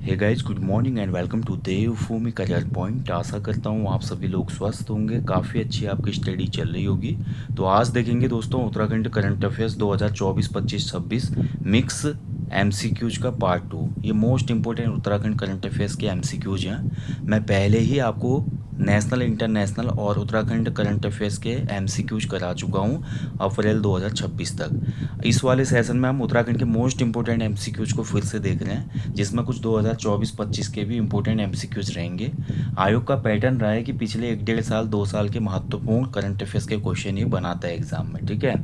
Hey guys, good morning and welcome to Devbhoomi career point. आशा करता हूँ आप सभी लोग स्वस्थ होंगे, काफ़ी अच्छी आपकी स्टडी चल रही होगी। तो आज देखेंगे दोस्तों Uttarakhand current affairs 2024, 25, 26 mix MCQs का पार्ट 2। ये most important Uttarakhand current affairs के एमसीक्यूज हैं। मैं पहले ही आपको नेशनल, इंटरनेशनल और उत्तराखंड करंट अफेयर्स के एमसीक्यूज करा चुका हूँ अप्रैल 2026 तक। इस वाले सेशन में हम उत्तराखंड के मोस्ट इंपॉर्टेंट एमसीक्यूज को फिर से देख रहे हैं, जिसमें कुछ 2024-25 के भी इंपॉर्टेंट एमसीक्यूज रहेंगे। आयोग का पैटर्न रहा है कि पिछले 1-1.5 साल 2 साल के महत्वपूर्ण करंट अफेयर्स के क्वेश्चन ये बनाता है एग्जाम में। ठीक है,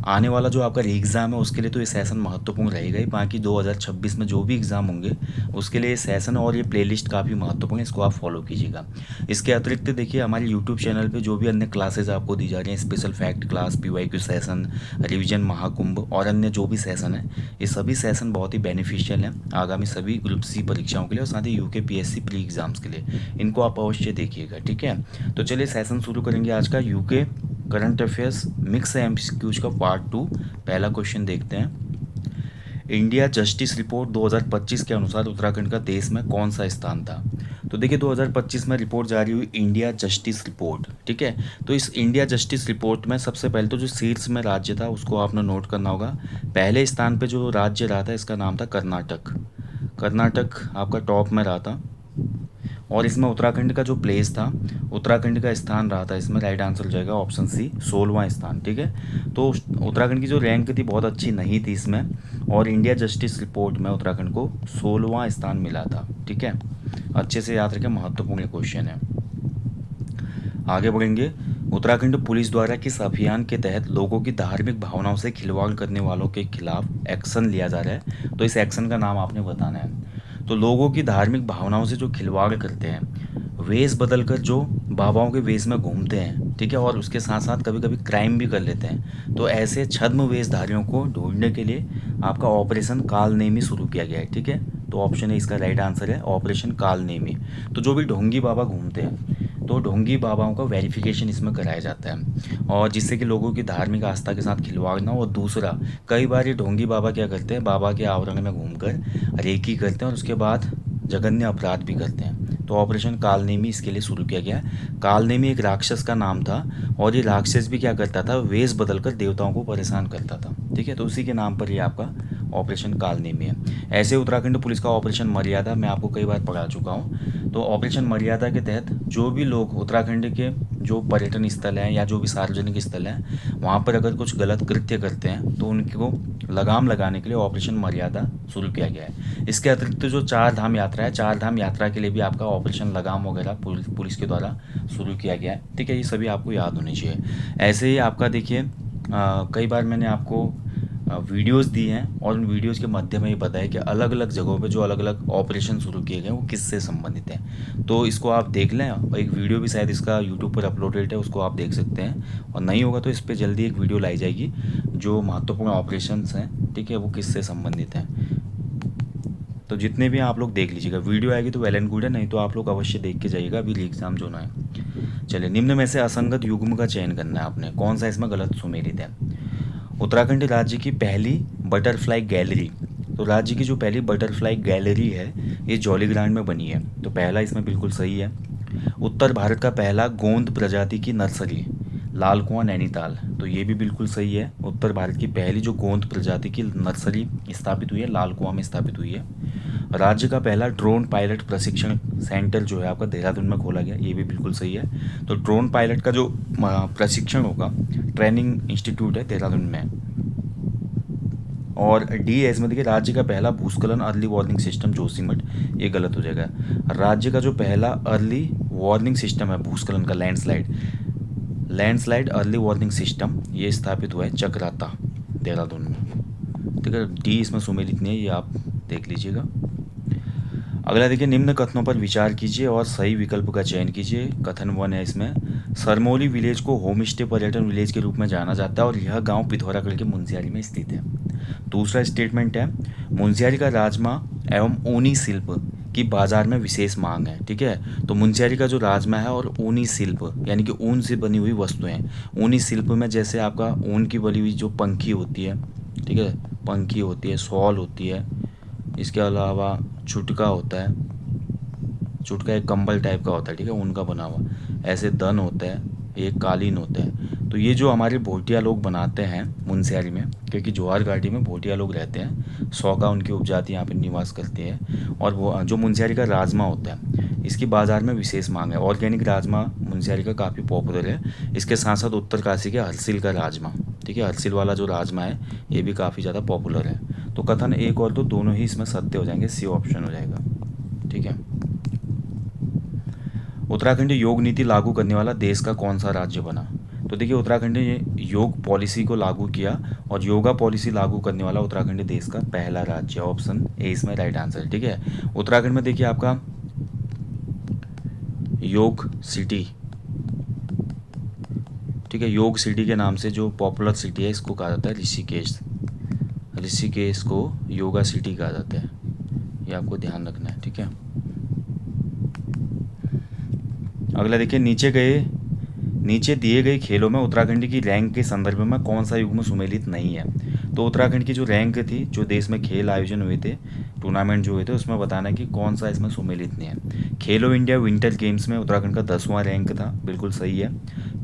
आने वाला जो आपका एग्ज़ाम है उसके लिए तो ये सेशन महत्वपूर्ण रहेगा ही। बाकी 2026 में जो भी एग्ज़ाम होंगे उसके लिए ये सेशन और ये प्लेलिस्ट काफ़ी महत्वपूर्ण है, इसको आप फॉलो कीजिएगा। इसके अतिरिक्त देखिए हमारे यूट्यूब चैनल पे जो भी अन्य क्लासेज आपको दी जा रही हैं, special fact class, PYQ session, revision Mahakumbh और अन्य जो भी सेशन है, ये सभी सेशन बहुत ही बेनिफिशियल हैं आगामी सभी ग्रुप सी परीक्षाओं के लिए और साथ ही यूके पीएससी प्री एग्जाम्स के लिए। इनको आप अवश्य देखिएगा। ठीक है, तो चलिए सेशन शुरू करेंगे आज का UK current affairs mix MCQs का पार्ट 2। पहला क्वेश्चन देखते हैं। इंडिया जस्टिस रिपोर्ट 2025 के अनुसार उत्तराखंड का देश में कौन सा स्थान था? तो देखिए 2025 में रिपोर्ट जारी हुई इंडिया जस्टिस रिपोर्ट। ठीक है, तो इस इंडिया जस्टिस रिपोर्ट में सबसे पहले तो जो शीर्ष में राज्य था उसको आपने नोट करना होगा। पहले स्थान पे जो राज्य रहा था इसका नाम था कर्नाटक। कर्नाटक आपका टॉप में रहा था और इसमें उत्तराखंड का जो प्लेस था, उत्तराखंड का स्थान रहा था इसमें। राइट आंसर हो जाएगा ऑप्शन सी, 16वां स्थान। ठीक है, तो उत्तराखंड की जो रैंक थी बहुत अच्छी नहीं थी इसमें, और इंडिया जस्टिस रिपोर्ट में उत्तराखंड को 16वां स्थान मिला था। ठीक है, अच्छे से याद रखें, महत्वपूर्ण क्वेश्चन है। आगे बढ़ेंगे। उत्तराखंड पुलिस द्वारा किस अभियान के तहत लोगों की धार्मिक भावनाओं से खिलवाड़ करने वालों के खिलाफ एक्शन लिया जा रहा है? तो इस एक्शन का नाम आपने बताना है। तो लोगों की धार्मिक भावनाओं से जो खिलवाड़ करते हैं, वेश बदल कर जो बाबाओं के वेश में घूमते हैं, ठीक है, और उसके साथ साथ कभी कभी क्राइम भी कर लेते हैं, तो ऐसे छद्म वेशधारियों को ढूंढने के लिए आपका ऑपरेशन कालनेमी शुरू किया गया है। ठीक है, तो ऑप्शन है इसका राइट आंसर है ऑपरेशन कालनेमी। तो जो भी ढोंगी बाबा घूमते हैं तो ढोंगी बाबाओं का वेरिफिकेशन इसमें कराया जाता है, और जिससे कि लोगों की धार्मिक आस्था के साथ खिलवाड़ ना हो। और दूसरा, कई बार ये ढोंगी बाबा क्या करते हैं, बाबा के आवरण में घूमकर रेकी करते हैं और उसके बाद जघन्य अपराध भी करते हैं। तो ऑपरेशन कालनेमी इसके लिए शुरू किया गया। कालनेमी एक राक्षस का नाम था और ये राक्षस भी क्या करता था, वेश बदलकर देवताओं को परेशान करता था। ठीक है, तो उसी के नाम पर ये आपका ऑपरेशन कालनेमी है। ऐसे उत्तराखंड पुलिस का ऑपरेशन मर्यादा मैं आपको कई बार पढ़ा चुका हूँ। तो ऑपरेशन मर्यादा के तहत जो भी लोग उत्तराखंड के जो पर्यटन स्थल हैं या जो भी सार्वजनिक स्थल हैं वहाँ पर अगर कुछ गलत कृत्य करते हैं तो उनको लगाम लगाने के लिए ऑपरेशन मर्यादा शुरू किया गया है। इसके अतिरिक्त जो 4 धाम यात्रा है, 4 धाम यात्रा के लिए भी आपका ऑपरेशन लगाम वगैरह पुलिस के द्वारा शुरू किया गया है। ठीक है, ये सभी आपको याद होनी चाहिए। ऐसे ही आपका देखिए कई बार मैंने आपको वीडियोस दी हैं और उन वीडियोस के माध्यम में ये बताया कि अलग अलग जगहों पे जो अलग अलग ऑपरेशन शुरू किए गए वो किससे संबंधित हैं। तो इसको आप देख लें, और एक वीडियो भी शायद इसका यूट्यूब पर अपलोडेड है, उसको आप देख सकते हैं। और नहीं होगा तो इस पर जल्दी एक वीडियो लाई जाएगी जो महत्वपूर्ण ऑपरेशंस हैं, ठीक है, वो किससे संबंधित हैं। तो जितने भी हैं आप लोग देख लीजिएगा, वीडियो आएगी तो वेल एंड गुड है, नहीं तो आप लोग अवश्य देख के जाइएगा, अभी एग्जाम जो ना है। चलिए, निम्न में से असंगत युग्म का चयन करना है आपने, कौन सा इसमें गलत सुमेलित है? उत्तराखंड राज्य की पहली बटरफ्लाई गैलरी, तो राज्य की जो पहली बटरफ्लाई गैलरी है ये जौलीग्रांट में बनी है, तो पहला इसमें बिल्कुल सही है। उत्तर भारत का पहला गोंद प्रजाति की नर्सरी, लाल कुआं नैनीताल, तो ये भी बिल्कुल सही है। उत्तर भारत की पहली जो गोंद प्रजाति की नर्सरी स्थापित हुई है लाल कुआं में स्थापित हुई है। राज्य का पहला ड्रोन पायलट प्रशिक्षण सेंटर जो है आपका देहरादून में खोला गया, ये भी बिल्कुल सही है। तो ड्रोन पायलट का जो प्रशिक्षण होगा, ट्रेनिंग इंस्टीट्यूट है देहरादून में। और डी है इसमें देखिए, राज्य का पहला भूस्खलन अर्ली वार्निंग सिस्टम जोशीमठ, ये गलत हो जाएगा। राज्य का जो पहला अर्ली वार्निंग सिस्टम है भूस्खलन का, लैंडस्लाइड अर्ली वार्निंग सिस्टम, ये स्थापित हुआ है चक्राता देहरादून में। ठीक है, डी इसमें सुमेलित नहीं है, ये आप देख लीजिएगा। अगला देखिए, निम्न कथनों पर विचार कीजिए और सही विकल्प का चयन कीजिए। कथन 1 है इसमें, सरमोली विलेज को होम स्टे पर्यटन विलेज के रूप में जाना जाता है और यह गांव पिथौरागढ़ के मुंशियारी में स्थित है। दूसरा स्टेटमेंट है, मुंशियारी का राजमा एवं ऊनी शिल्प की बाजार में विशेष मांग है। ठीक है, तो मुंशियारी का जो राजमा है और ऊनी शिल्प यानी कि ऊन से बनी हुई वस्तुएं, ऊनी शिल्प में जैसे आपका ऊन की बनी हुई जो पंखी होती है, ठीक है, पंखी होती है, शॉल होती है, इसके अलावा छुटका होता है, छुटका एक कंबल टाइप का होता है, ठीक है, उनका बना हुआ। ऐसे दन होता है, एक कालीन होता है। तो ये जो हमारे भोटिया लोग बनाते हैं मुनस्यारी में, क्योंकि जवार घाटी में भोटिया लोग रहते हैं, 100 का उनकी उपजाति यहाँ पे निवास करती है। और वो जो मुनस्यारी का राजमा होता है, इसकी बाज़ार में विशेष मांग है। ऑर्गेनिक राजमा मुनस्यारी का काफ़ी पॉपुलर है। इसके साथ साथ उत्तरकाशी के हरसिल का राजमा, ठीक है, हरसिल वाला जो राजमा है ये भी काफ़ी ज़्यादा पॉपुलर है। तो कथन एक और दो दोनों ही इसमें सत्य हो जाएंगे, सी ऑप्शन हो जाएगा, ठीक है। उत्तराखंड योग नीति लागू करने वाला देश का कौन सा राज्य बना? तो देखिए उत्तराखंड ने योग पॉलिसी को लागू किया और योगा पॉलिसी लागू करने वाला उत्तराखंड देश का पहला राज्य, ऑप्शन ए इसमें राइट आंसर है, ठीक है। उत्तराखंड में देखिए आपका योग सिटी, ठीक है, योग सिटी के नाम से जो पॉपुलर सिटी है इसको कहा जाता है ऋषिकेश। ऋषिकेश को योगा सिटी कहा जाता है, ये आपको ध्यान रखना है, ठीक है। अगला देखिए, नीचे दिए गए खेलों में उत्तराखंड की रैंक के संदर्भ में कौन सा युग्म सुमेलित नहीं है? तो उत्तराखंड की जो रैंक थी, जो देश में खेल आयोजन हुए थे, टूर्नामेंट जो हुए थे, उसमें बताना है कि कौन सा इसमें सुमेलित नहीं है। खेलो इंडिया विंटर गेम्स में उत्तराखंड का 10वां रैंक था, बिल्कुल सही है।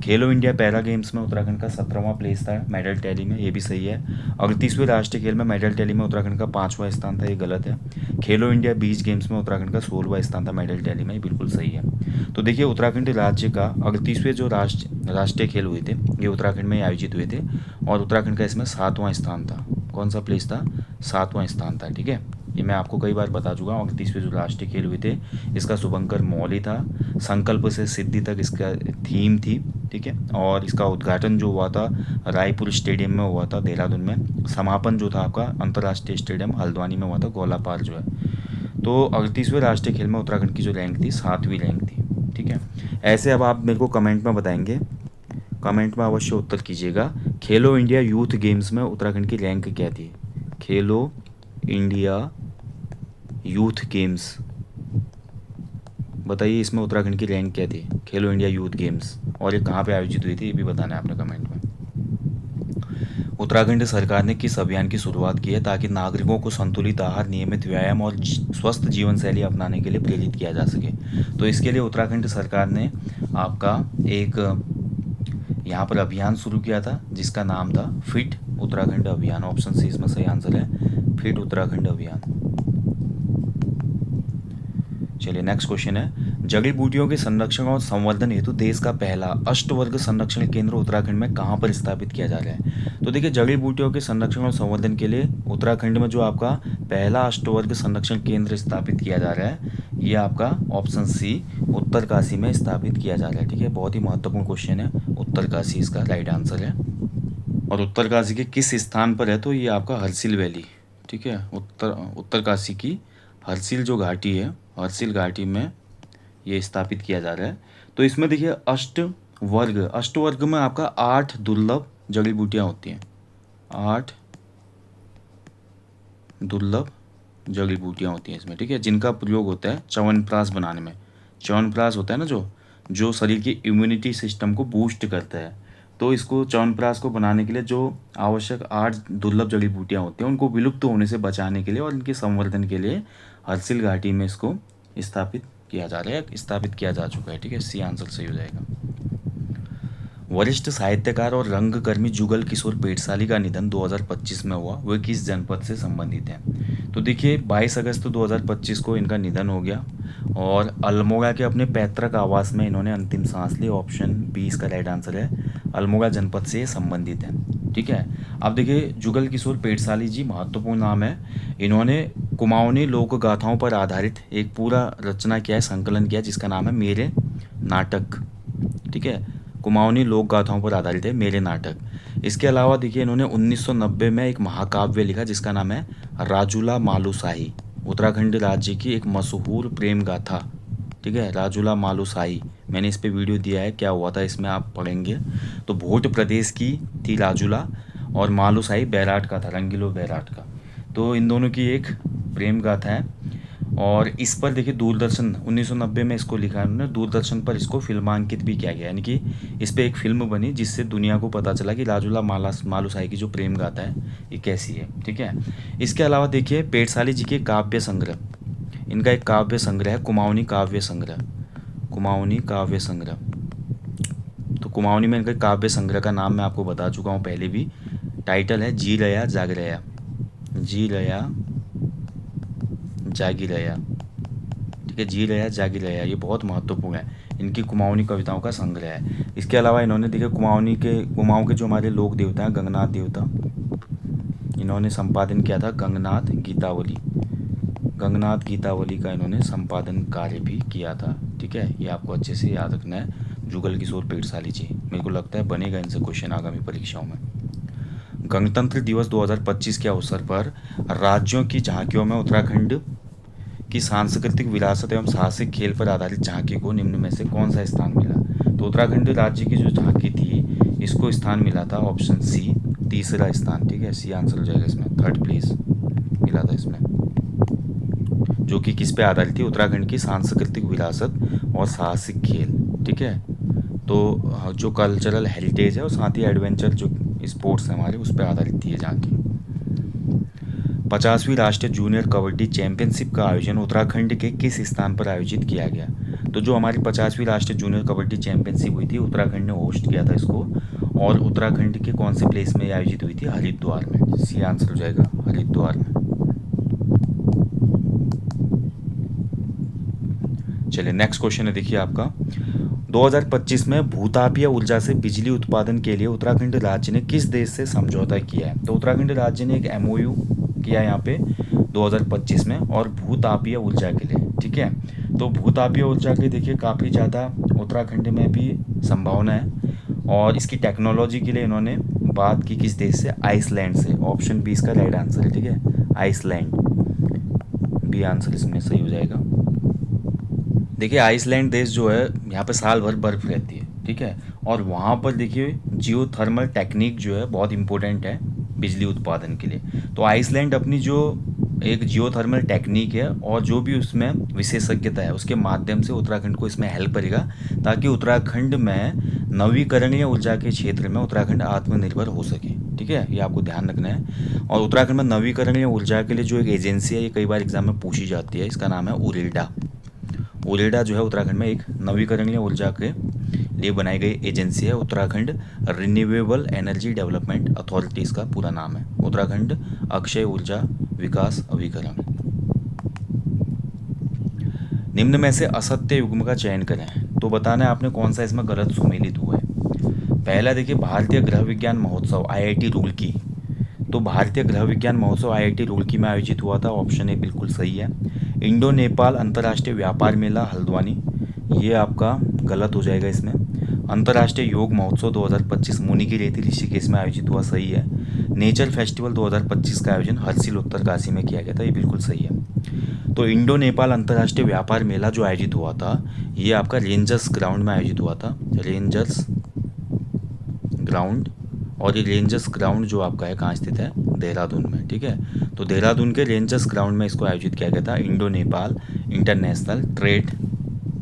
खेलो इंडिया पैरा गेम्स में उत्तराखंड का 17वां प्लेस था मेडल टैली में, ये भी सही है। 38वें राष्ट्रीय खेल में मेडल टैली में उत्तराखंड का 5वां स्थान था, ये गलत है। खेलो इंडिया बीच गेम्स में उत्तराखंड का 16वां स्थान था मेडल टैली में, ये बिल्कुल सही है। तो देखिए उत्तराखंड राज्य का 38वें जो राष्ट्रीय खेल हुए थे ये उत्तराखंड में ही आयोजित हुए थे और उत्तराखंड का इसमें 7वां स्थान था। कौन सा प्लेस था? 7वां स्थान था, ठीक है। ये मैं आपको कई बार बता चुका हूँ। 38वें जो राष्ट्रीय खेल हुए थे, इसका शुभंकर मौली था, संकल्प से सिद्धि तक इसका थीम थी, ठीक है। और इसका उद्घाटन जो हुआ था रायपुर स्टेडियम में हुआ था, देहरादून में। समापन जो था आपका अंतर्राष्ट्रीय स्टेडियम हल्द्वानी में हुआ था, गोलापार जो है। तो 38वें राष्ट्रीय खेल में उत्तराखंड की जो रैंक थी 7वीं रैंक थी, ठीक है। ऐसे अब आप मेरे को कमेंट में बताएंगे, कमेंट में अवश्य उत्तर कीजिएगा। खेलो इंडिया यूथ गेम्स में उत्तराखंड की रैंक क्या थी? खेलो इंडिया यूथ गेम्स, बताइए इसमें उत्तराखंड की रैंक क्या थी? खेलो इंडिया यूथ गेम्स, और ये कहाँ पे आयोजित हुई थी ये भी बताना है आपने कमेंट में। उत्तराखंड सरकार ने किस अभियान की शुरुआत की है ताकि नागरिकों को संतुलित आहार, नियमित व्यायाम और स्वस्थ जीवन शैली अपनाने के लिए प्रेरित किया जा सके? तो इसके लिए उत्तराखंड सरकार ने आपका एक यहाँ पर अभियान शुरू किया था जिसका नाम था फिट उत्तराखंड अभियान। ऑप्शन सी इसमें सही आंसर है, फिट उत्तराखंड अभियान। चलिए नेक्स्ट क्वेश्चन है, जड़ी बूटियों के संरक्षण और संवर्धन हेतु देश का पहला अष्टवर्ग संरक्षण केंद्र उत्तराखंड में कहाँ पर स्थापित किया जा रहा है? तो देखिए जड़ी बूटियों के संरक्षण और संवर्धन के लिए उत्तराखंड में जो आपका पहला अष्टवर्ग संरक्षण केंद्र स्थापित किया जा रहा है ये आपका ऑप्शन सी उत्तरकाशी में स्थापित किया जा रहा है, ठीक है। बहुत ही महत्वपूर्ण क्वेश्चन है, उत्तरकाशी इसका राइट आंसर है। और उत्तरकाशी के किस स्थान पर है? तो ये आपका हरसिल वैली, ठीक है। उत्तरकाशी की हरसिल जो घाटी है, हरसिल घाटी में ये स्थापित किया जा रहा है। तो इसमें देखिए अष्टवर्ग में आपका 8 दुर्लभ जड़ी बूटियाँ होती हैं, 8 दुर्लभ जड़ी बूटियाँ होती हैं इसमें, ठीक है, जिनका प्रयोग होता है च्यवनप्राश बनाने में। च्यवनप्राश होता है ना जो शरीर की इम्यूनिटी सिस्टम को बूस्ट करता है। तो इसको च्यवनप्राश को बनाने के लिए जो आवश्यक 8 दुर्लभ जड़ी बूटियाँ होती हैं उनको विलुप्त होने से बचाने के लिए और इनके संवर्धन के लिए हरसिल घाटी में इसको स्थापित किया जा रहा है, स्थापित किया जा चुका है, ठीक है। सी आंसर सही हो जाएगा। वरिष्ठ साहित्यकार और रंगकर्मी जुगल किशोर पेटसाली का निधन 2025 में हुआ, वह किस जनपद से संबंधित है? तो देखिए 22 अगस्त 2025 को इनका निधन हो गया और अल्मोड़ा के अपने पैतृक आवास में इन्होंने अंतिम सांस ली। ऑप्शन बी इसका राइट आंसर है, अल्मोड़ा जनपद से संबंधित है, ठीक है। अब देखिए जुगल किशोर पेटसाली जी महत्वपूर्ण नाम है, इन्होंने कुमाऊनी लोक गाथाओं पर आधारित एक पूरा रचना किया है, संकलन किया है जिसका नाम है मेरे नाटक, ठीक है। कुमाऊनी लोक गाथाओं पर आधारित है मेरे नाटक। इसके अलावा देखिए इन्होंने 1990 में एक महाकाव्य लिखा जिसका नाम है राजूला मालूशाही, उत्तराखंड राज्य की एक मशहूर प्रेम गाथा, ठीक है, राजूला मालूशाही। मैंने इस पे वीडियो दिया है, क्या हुआ था इसमें आप पढ़ेंगे। तो भोट प्रदेश की थी राजूला और मालूशाही बैराट का था, रंगीलो बैराट का। तो इन दोनों की एक प्रेम गाथा है और इस पर देखिए दूरदर्शन 1990 में इसको लिखा है उन्होंने, दूरदर्शन पर इसको फिल्मांकित भी किया गया, यानी कि इस पर एक फिल्म बनी जिससे दुनिया को पता चला कि राजूला मालुसाई की जो प्रेम गाथा है ये कैसी है। ठीक है, इसके अलावा देखिए पेटसाली जी के काव्य संग्रह, इनका एक काव्य संग्रह है कुमाऊनी काव्य संग्रह, कुमाऊनी काव्य संग्रह। तो कुमाऊनी में इनका काव्य संग्रह का नाम मैं आपको बता चुका हूँ पहले भी, टाइटल है जी रया जाग रया, जी रया जागी रया। ठीक है, जी रया जागी रया, ये बहुत महत्वपूर्ण है, इनकी कुमाऊनी कविताओं का संग्रह है। इसके अलावा इन्होंने देखिए कुमाऊं के जो हमारे लोक देवता हैं गंगनाथ देवता, इन्होंने संपादन किया था गंगनाथ गीतावली, गंगनाथ गीतावली का इन्होंने संपादन कार्य भी किया था। ठीक है, ये आपको अच्छे से याद रखना है, जुगल किशोर पेटसाली जी, मेरे को लगता है बनेगा इनसे क्वेश्चन आगामी परीक्षाओं में। गणतंत्र दिवस 2025 के अवसर पर राज्यों की झांकियों में उत्तराखंड की सांस्कृतिक विरासत एवं साहसिक खेल पर आधारित झांकी को निम्न में से कौन सा स्थान मिला? तो उत्तराखंड राज्य की जो झांकी थी इसको स्थान मिला था ऑप्शन सी, तीसरा स्थान। ठीक है, सी आंसर हो जाएगा इसमें, थर्ड प्लेस मिला था इसमें, जो कि किस पे आधारित थी? उत्तराखंड की सांस्कृतिक विरासत और साहसिक खेल। ठीक है, तो जो कल्चरल हेरिटेज है और साथ ही एडवेंचर जो स्पोर्ट्स हैं हमारे, उस पर आधारित थी ये झांकी। 50वीं राष्ट्रीय जूनियर कबड्डी चैंपियनशिप का आयोजन उत्तराखंड के किस स्थान पर आयोजित किया गया? तो जो हमारी 50वीं राष्ट्रीय जूनियर कबड्डी चैंपियनशिप हुई थी उत्तराखंड ने होस्ट किया था इसको, और उत्तराखंड के कौन से प्लेस में आयोजित हुई थी? हरिद्वार में। सी आंसर हो जाएगा हरिद्वार में। चलिए नेक्स्ट क्वेश्चन है देखिए आपका, 2025 में भूतापीय ऊर्जा से बिजली उत्पादन के लिए उत्तराखंड राज्य ने किस देश से समझौता किया है? तो उत्तराखंड राज्य ने एक MOU किया यहाँ पे 2025 में, और भूतापीय ऊर्जा के लिए। ठीक है, तो भूतापीय ऊर्जा के देखिए काफ़ी ज़्यादा उत्तराखंड में भी संभावना है, और इसकी टेक्नोलॉजी के लिए इन्होंने बात की किस देश से? आइसलैंड से। ऑप्शन बी इसका राइट आंसर है। ठीक है, आइसलैंड, बी आंसर इसमें सही हो जाएगा। देखिए आइसलैंड देश जो है यहाँ पे साल भर बर्फ़ रहती है। ठीक है, और वहाँ पर देखिए जियोथर्मल टेक्निक जो है बहुत इंपॉर्टेंट है बिजली उत्पादन के लिए। तो आइसलैंड अपनी जो एक जियोथर्मल टेक्निक है और जो भी उसमें विशेषज्ञता है उसके माध्यम से उत्तराखंड को इसमें हेल्प करेगा, ताकि उत्तराखंड में नवीकरणीय ऊर्जा के क्षेत्र में उत्तराखंड आत्मनिर्भर हो सके। ठीक है, ये आपको ध्यान रखना है। और उत्तराखंड में नवीकरणीय ऊर्जा के लिए जो एक एजेंसी है, ये कई बार एग्जाम में पूछी जाती है, इसका नाम है उरेडा। उरेडा जो है उत्तराखंड में एक नवीकरणीय ऊर्जा के लिए बनाई गई एजेंसी है, Uttarakhand renewable energy development authority इसका पूरा नाम है, उत्तराखंड अक्षय ऊर्जा विकास अभिकरण। निम्न में से असत्य युग्म का चयन करें, तो बताना है आपने कौन सा इसमें गलत सुमेलित हुआ है। पहला देखिए भारतीय गृह विज्ञान महोत्सव IIT रुड़की, तो भारतीय गृह विज्ञान महोत्सव IIT रुड़की में आयोजित हुआ था, ऑप्शन ए बिल्कुल सही है। इंडो नेपाल अंतर्राष्ट्रीय व्यापार मेला हल्द्वानी, ये आपका गलत हो जाएगा इसमें। अंतर्राष्ट्रीय योग महोत्सव 2025 मुनि की रेती ऋषिकेश में आयोजित हुआ, सही है। नेचर फेस्टिवल 2025 का आयोजन हर्षिल उत्तरकाशी में किया गया था, ये बिल्कुल सही है। तो इंडो नेपाल अंतर्राष्ट्रीय व्यापार मेला जो आयोजित हुआ था ये आपका रेंजर्स ग्राउंड में आयोजित हुआ था, रेंजर्स ग्राउंड, और ये रेंजर्स ग्राउंड जो आपका है कहाँ स्थित है? देहरादून में। ठीक है, तो देहरादून के रेंजर्स ग्राउंड में इसको आयोजित किया गया था, Indo Nepal international trade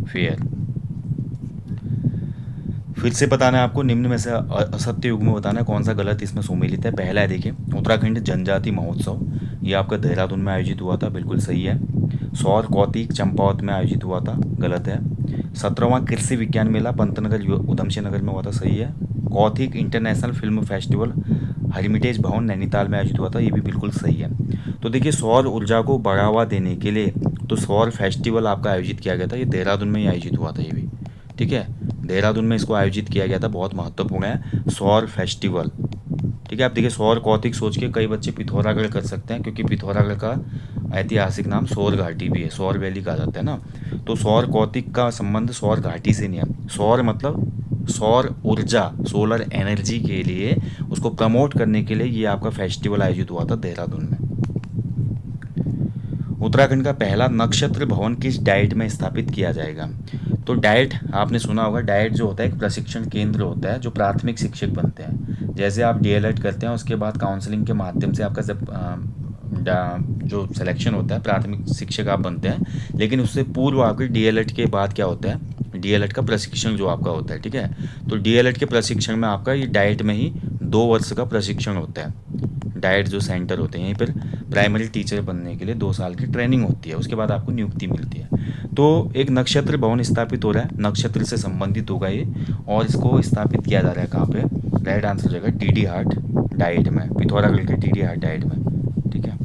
fair. फिर से बताना है आपको, निम्न में से असत्य युग्म बताना है कौन सा गलत इसमें सुमेलित है। पहला है देखिए उत्तराखंड जनजाति महोत्सव, ये आपका देहरादून में आयोजित हुआ था, बिल्कुल सही है। सौर कौतिक चंपावत में आयोजित हुआ था, गलत है। 17वां कृषि विज्ञान मेला पंतनगर उधमसिंह नगर में हुआ था, सही है। Kautik international film festival heritage भवन नैनीताल में आयोजित हुआ था, ये भी बिल्कुल सही है। तो देखिए सौर ऊर्जा को बढ़ावा देने के लिए तो सौर फेस्टिवल आपका आयोजित किया गया था, ये देहरादून में ही आयोजित हुआ था ये भी। ठीक है, देहरादून में इसको आयोजित किया गया था, बहुत महत्वपूर्ण है सौर फेस्टिवल। ठीक है, आप देखिए सौर कौतिक सोच के कई बच्चे पिथौरागढ़ कर सकते हैं, क्योंकि पिथौरागढ़ का ऐतिहासिक नाम सौर घाटी भी है, सौर वैली कहा जाता है ना। तो सौर कौतिक का संबंध सौर घाटी से नहीं है। सौर मतलब सौर ऊर्जा, सोलर एनर्जी के लिए उसको प्रमोट करने के लिए ये आपका फेस्टिवल आयोजित हुआ था देहरादून में। उत्तराखंड का पहला नक्षत्र भवन किस डाइट में स्थापित किया जाएगा? तो डाइट आपने सुना होगा, डाइट जो होता है एक प्रशिक्षण केंद्र होता है जो प्राथमिक शिक्षक बनते हैं। जैसे आप DLED करते हैं उसके बाद काउंसलिंग के माध्यम से आपका जब जो सिलेक्शन होता है, प्राथमिक शिक्षक आप बनते हैं, लेकिन उससे पूर्व आपके डीएलएड के बाद क्या होता है, डीएलएड का प्रशिक्षण जो आपका होता है, ठीक है। तो डीएलएड के प्रशिक्षण में आपका ये डाइट में ही 2 वर्ष का प्रशिक्षण होता है। डाइट जो सेंटर होते हैं, यहीं पर प्राइमरी टीचर बनने के लिए 2 साल की ट्रेनिंग होती है, उसके बाद आपको नियुक्ति मिलती है। तो एक नक्षत्र भवन स्थापित हो रहा है, नक्षत्र से संबंधित होगा ये, और इसको स्थापित किया जा रहा है कहाँ पे, राइट आंसर हो जाएगा डीडी हाट डाइट में, पिथौरागढ़ के डीडी हाट डाइट में, ठीक है।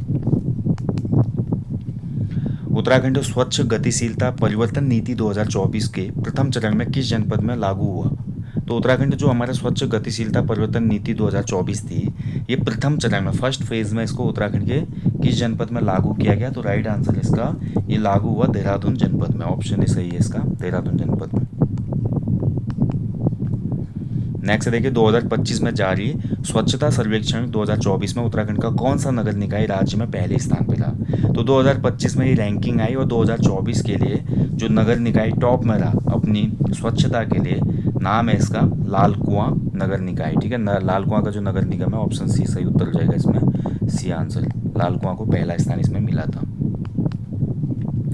उत्तराखंड स्वच्छ गतिशीलता परिवर्तन नीति 2024 के प्रथम चरण में किस जनपद में लागू हुआ? तो उत्तराखंड जो हमारा स्वच्छ गतिशीलता परिवर्तन नीति 2024 थी, ये प्रथम चरण में, फर्स्ट फेज में इसको उत्तराखंड के किस जनपद में लागू किया गया? तो राइट आंसर इसका ये लागू हुआ देहरादून जनपद में, ऑप्शन ए सही है इसका, देहरादून जनपद में। नेक्स्ट देखिए 2025 में जारी स्वच्छता सर्वेक्षण 2024 में उत्तराखंड का कौन सा नगर निकाय राज्य में पहले स्थान पर था? तो 2025 में ये रैंकिंग आई और 2024 के लिए जो नगर निकाय टॉप में रहा अपनी स्वच्छता के लिए, नाम है इसका लाल कुआं नगर निकाय, ठीक है। लाल कुआं का जो नगर निगम है, ऑप्शन सी सही उत्तर हो जाएगा इसमें, सी आंसर। लाल कुआं को पहला स्थान इसमें मिला था,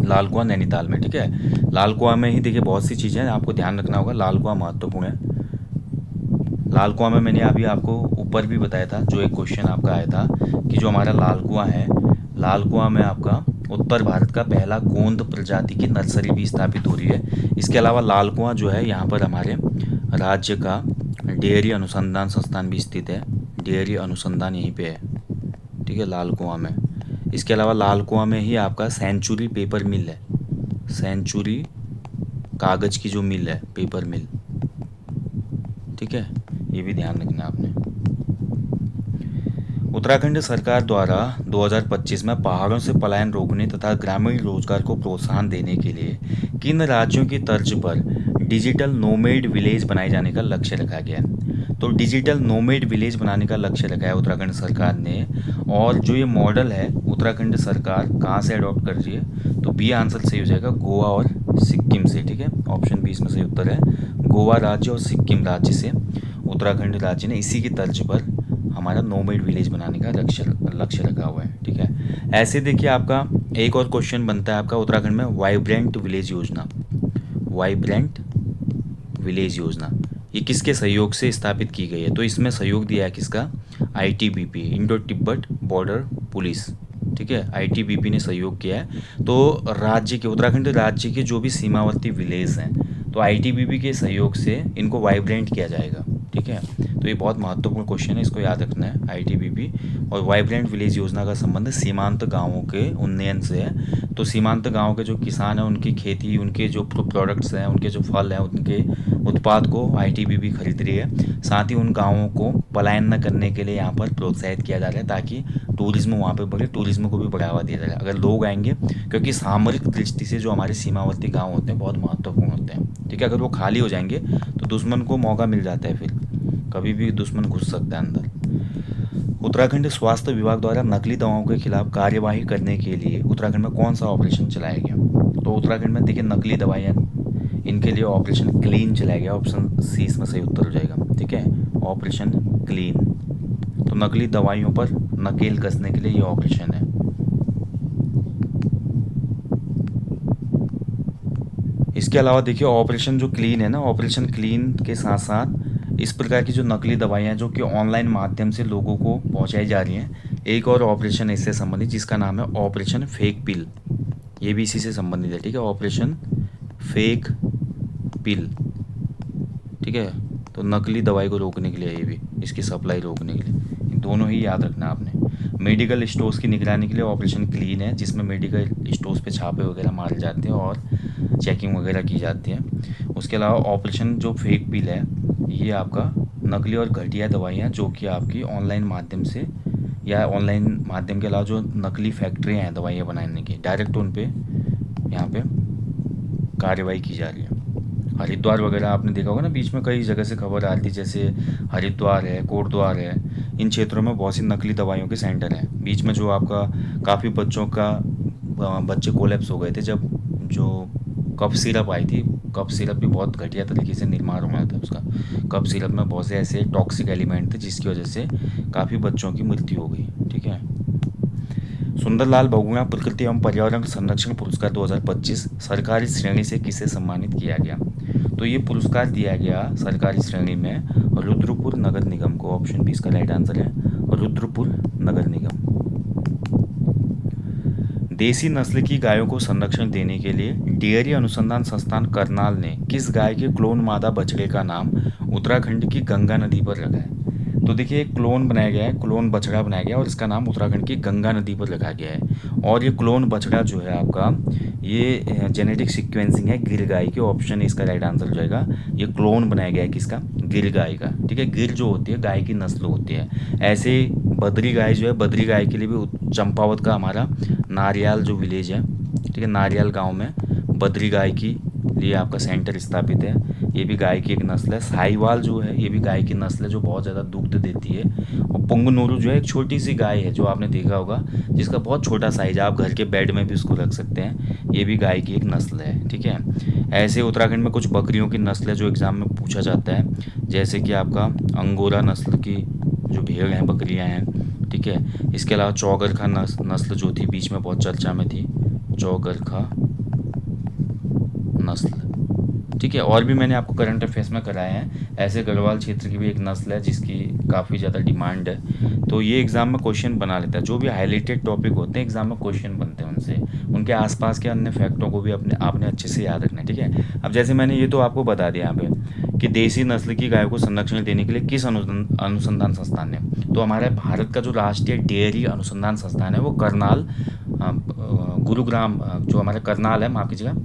लाल कुआं नैनीताल में, ठीक है। लाल कुआं में ही देखिए बहुत सी चीज़ें आपको ध्यान रखना होगा, लाल कुआं महत्वपूर्ण है। लाल कुआं में मैंने अभी आपको ऊपर भी बताया था, जो एक क्वेश्चन आपका आया था कि जो हमारा लाल कुआं है, लाल कुआं में आपका उत्तर भारत का पहला गोंद प्रजाति की नर्सरी भी स्थापित हो रही है। इसके अलावा लाल कुआं जो है, यहाँ पर हमारे राज्य का डेयरी अनुसंधान संस्थान भी स्थित है, डेयरी अनुसंधान यहीं पे है, ठीक है, लाल कुआं में। इसके अलावा लाल कुआं में ही आपका सेंचुरी पेपर मिल है, सेंचुरी कागज़ की जो मिल है, पेपर मिल, ठीक है, ये भी ध्यान रखना आपने। उत्तराखंड सरकार द्वारा 2025 में पहाड़ों से पलायन रोकने तथा ग्रामीण रोजगार को प्रोत्साहन देने के लिए किन राज्यों की तर्ज पर डिजिटल नोमेड विलेज बनाए जाने का लक्ष्य रखा गया है? तो डिजिटल नोमेड विलेज बनाने का लक्ष्य रखा है उत्तराखंड सरकार ने, और जो ये मॉडल है उत्तराखंड सरकार कहाँ से अडॉप्ट कर रही है? तो बी आंसर सही हो जाएगा, गोवा और सिक्किम से, ठीक है। ऑप्शन बी इसमें सही उत्तर है, गोवा राज्य और सिक्किम राज्य से उत्तराखंड राज्य ने इसी की तर्ज पर हमारा नोमेड विलेज बनाने का लक्ष्य रखा हुआ है, ठीक है। ऐसे देखिए आपका एक और क्वेश्चन बनता है आपका, उत्तराखंड में वाइब्रेंट विलेज योजना, वाइब्रेंट विलेज योजना ये किसके सहयोग से स्थापित की गई है? तो इसमें सहयोग दिया है किसका? ITBP, Indo Tibet border police, ठीक है, आईटीबीपी ने सहयोग किया है। तो राज्य के, उत्तराखंड राज्य के जो भी सीमावर्ती विलेज हैं, तो आईटीबीपी के सहयोग से इनको वाइब्रेंट किया जाएगा, ठीक है। तो ये बहुत महत्वपूर्ण क्वेश्चन है, इसको याद रखना है। आईटीबीपी और वाइब्रेंट विलेज योजना का संबंध सीमांत गांवों के उन्नयन से है। तो सीमांत गांव के जो किसान हैं, उनकी खेती, उनके जो प्रोडक्ट्स हैं, उनके जो फल हैं, उनके उत्पाद को आईटीबीपी खरीद रही है। साथ ही उन गाँवों को पलायन न करने के लिए यहाँ पर प्रोत्साहित किया जा रहा है, ताकि टूरिज्म वहाँ पर बढ़े, टूरिज्म को भी बढ़ावा दिया जा रहा है। अगर लोग आएंगे, क्योंकि सामरिक दृष्टि से जो हमारे सीमावर्ती गाँव होते हैं बहुत महत्वपूर्ण होते हैं, ठीक है। अगर वो खाली हो जाएंगे तो दुश्मन को मौका मिल जाता है, फिर कभी भी दुश्मन घुस सकता है अंदर। उत्तराखंड स्वास्थ्य विभाग द्वारा नकली दवाओं के खिलाफ कार्यवाही करने के लिए उत्तराखंड में कौन सा ऑपरेशन चलाया गया? तो उत्तराखंड में देखिए नकली दवाइयाँ, इनके लिए ऑपरेशन क्लीन चलाया गया, ऑप्शन सी इसमें सही उत्तर हो जाएगा, ठीक है, ऑपरेशन क्लीन। तो नकली दवाइयों पर नकेल कसने के लिए ये ऑपरेशन है। इसके अलावा देखिए ऑपरेशन जो क्लीन है ना, ऑपरेशन क्लीन के साथ साथ इस प्रकार की जो नकली दवाइयाँ जो कि ऑनलाइन माध्यम से लोगों को पहुंचाई जा रही हैं, एक और ऑपरेशन इससे संबंधित जिसका नाम है ऑपरेशन फेक पिल, ये भी इसी से संबंधित है, ठीक है, ऑपरेशन फेक पिल, ठीक है। तो नकली दवाई को रोकने के लिए, ये भी इसकी सप्लाई रोकने के लिए, इन दोनों ही याद रखना आपने। मेडिकल स्टोर्स की निगरानी के लिए ऑपरेशन क्लीन है, जिसमें मेडिकल स्टोर्स पे छापे वगैरह मारे जाते हैं और चेकिंग वगैरह की जाती है। उसके अलावा ऑपरेशन जो फेक पिल है, ये आपका नकली और घटिया दवाइयाँ जो कि आपकी ऑनलाइन माध्यम से या ऑनलाइन माध्यम के अलावा जो नकली फैक्ट्रियाँ हैं दवाइयाँ बनाने की, डायरेक्ट उन पे यहाँ पे कार्रवाई की जा रही है। हरिद्वार वगैरह आपने देखा होगा ना, बीच में कई जगह से खबर आ रही थी, जैसे हरिद्वार है, कोटद्वार है, इन क्षेत्रों में बहुत सी नकली दवाइयों के सेंटर हैं। बीच में जो आपका काफ़ी बच्चे कोलैप्स हो गए थे, जब जो कफ सिरप आई थी, कफ सिरप भी बहुत घटिया तरीके से निर्माण हुआ था उसका। कफ सिरप में बहुत से ऐसे टॉक्सिक एलिमेंट थे जिसकी वजह से काफ़ी बच्चों की मृत्यु हो गई, ठीक है। सुंदरलाल बहुगुणा प्रकृति एवं पर्यावरण संरक्षण पुरस्कार 2025 सरकारी श्रेणी से किसे सम्मानित किया गया? तो ये पुरस्कार दिया गया सरकारी श्रेणी में रुद्रपुर नगर निगम को। ऑप्शन बी इसका राइट आंसर है, रुद्रपुर नगर निगम। देसी नस्ल की गायों को संरक्षण देने के लिए डेयरी अनुसंधान संस्थान करनाल ने किस गाय के क्लोन मादा बछड़े का नाम उत्तराखंड की गंगा नदी पर रखा है? तो देखिए एक क्लोन बनाया गया है, क्लोन बछड़ा बनाया गया और इसका नाम उत्तराखंड की गंगा नदी पर रखा गया है। और ये क्लोन बछड़ा जो है आपका, ये जेनेटिक सीक्वेंसिंग है गिर गाय के। ऑप्शन है इसका राइट आंसर हो जाएगा। ये क्लोन बनाया गया है किसका? गिर गाय का। ठीक है, गिर जो होती है गाय की नस्ल होती है। ऐसे बद्री गाय जो है, बद्री गाय के लिए भी चंपावत का हमारा नारियाल जो विलेज है, ठीक है, नारियाल गाँव में बद्री गाय की लिए आपका सेंटर स्थापित है। ये भी गाय की एक नस्ल है। साहिवाल जो है ये भी गाय की नस्ल है जो बहुत ज़्यादा दूध देती है। और पुंगनुरु जो है एक छोटी सी गाय है जो आपने देखा होगा, जिसका बहुत छोटा साइज है, आप घर के बेड में भी उसको रख सकते हैं। ये भी गाय की एक नस्ल है। ठीक है, ऐसे उत्तराखंड में कुछ बकरियों की नस्ल है जो एग्ज़ाम में पूछा जाता है, जैसे कि आपका अंगोरा नस्ल की जो भेड़ हैं, बकरियाँ हैं। ठीक है, इसके अलावा चौगरखा नस्ल जो थी बीच में बहुत चर्चा में थी, चौगरखा नस्ल। ठीक है, और भी मैंने आपको करंट अफेयर्स में कराए हैं। ऐसे गढ़वाल क्षेत्र की भी एक नस्ल है जिसकी काफ़ी ज़्यादा डिमांड है। तो ये एग्ज़ाम में क्वेश्चन बना लेता है। जो भी हाईलाइटेड टॉपिक होते हैं एग्ज़ाम में क्वेश्चन बनते हैं उनसे, उनके आसपास के अन्य फैक्टों को भी आपने अच्छे से याद रखना है। ठीक है, अब जैसे मैंने ये तो आपको बता दिया यहाँ पे कि देसी नस्ल की गायों को संरक्षण देने के लिए किस अनुसंधान संस्थान ने, तो हमारे भारत का जो राष्ट्रीय डेयरी अनुसंधान संस्थान है वो करनाल, गुरुग्राम, जो हमारा करनाल है, माफ़ कीजिएगा,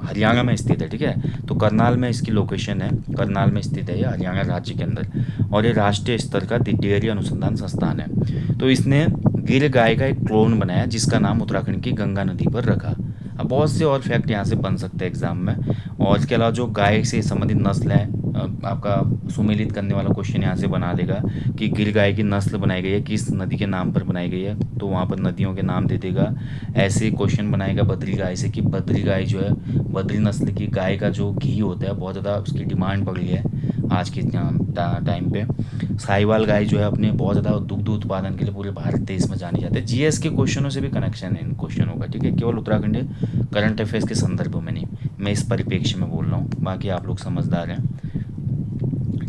हरियाणा में स्थित है। ठीक है, तो करनाल में इसकी लोकेशन है, करनाल में स्थित है ये हरियाणा राज्य के अंदर। और ये राष्ट्रीय स्तर का डेयरी अनुसंधान संस्थान है। तो इसने गिर गाय का एक क्लोन बनाया जिसका नाम उत्तराखंड की गंगा नदी पर रखा। अब बहुत से और फैक्ट यहाँ से बन सकते हैं एग्जाम में। और इसके अलावा जो गाय से संबंधित नस्ल है, आपका सुमेलित करने वाला क्वेश्चन यहाँ से बना देगा कि गिर गाय की नस्ल बनाई गई है, किस नदी के नाम पर बनाई गई है, तो वहाँ पर नदियों के नाम दे देगा। ऐसे क्वेश्चन बनाएगा बद्री गाय से कि बद्री गाय जो है, बद्री नस्ल की गाय का जो घी होता है बहुत ज़्यादा उसकी डिमांड बढ़ गई है आज के टाइम पे। साहिवाल गाय जो है अपने बहुत ज़्यादा दुग्ध उत्पादन के लिए पूरे भारत देश में जाने जाते हैं। जीएस के क्वेश्चनों से भी कनेक्शन है इन क्वेश्चनों का। ठीक है, केवल उत्तराखंड करंट अफेयर्स के संदर्भ में नहीं, मैं इस परिप्रेक्ष्य में बोल रहा हूँ, बाकी आप लोग समझदार हैं।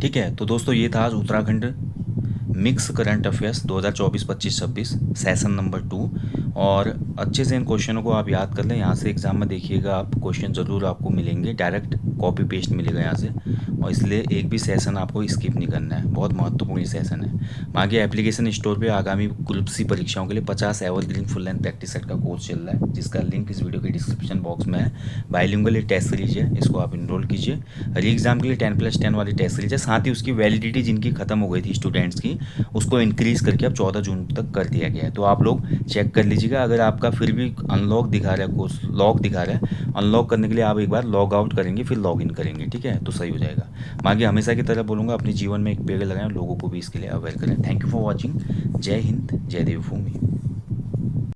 ठीक है, तो दोस्तों ये था आज Uttarakhand mix current affairs 2024-25-26 session number 2। और अच्छे से इन क्वेश्चनों को आप याद कर लें। यहाँ से एग्जाम में देखिएगा आप, क्वेश्चन ज़रूर आपको मिलेंगे, डायरेक्ट कॉपी पेस्ट मिलेगा यहाँ से। और इसलिए एक भी सेशन आपको स्किप नहीं करना है, बहुत महत्वपूर्ण ये सेशन है। बाकी एप्लीकेशन स्टोर पे आगामी ग्रुप सी परीक्षाओं के लिए 50 evergreen full length practice set का कोर्स चल रहा है, जिसका लिंक इस वीडियो के डिस्क्रिप्शन बॉक्स में है। बाइलिंगुअल ये टेस्ट सीरीज है, इसको आप इनरोल कीजिए। री एग्जाम के लिए 10+10 वाली टेस्ट सीरीज है, साथ ही उसकी वैलिडिटी जिनकी खत्म हो गई थी स्टूडेंट्स की, उसको इंक्रीज़ करके अब 14 जून तक कर दिया गया है। तो आप लोग चेक कर लीजिएगा। अगर आपका फिर भी अनलॉक दिखा रहा है, कोर्स लॉक दिखा रहा है, अनलॉक करने के लिए आप एक बार लॉग आउट करेंगे फिर लॉग इन करेंगे। ठीक है, तो सही हो जाएगा। बाकी हमेशा की तरह बोलूँगा, अपने जीवन में एक पेड़ लगाएं, लोगों को भी इसके लिए अवेयर करें। Thank you for watching. जय हिंद, जय देवभूमि।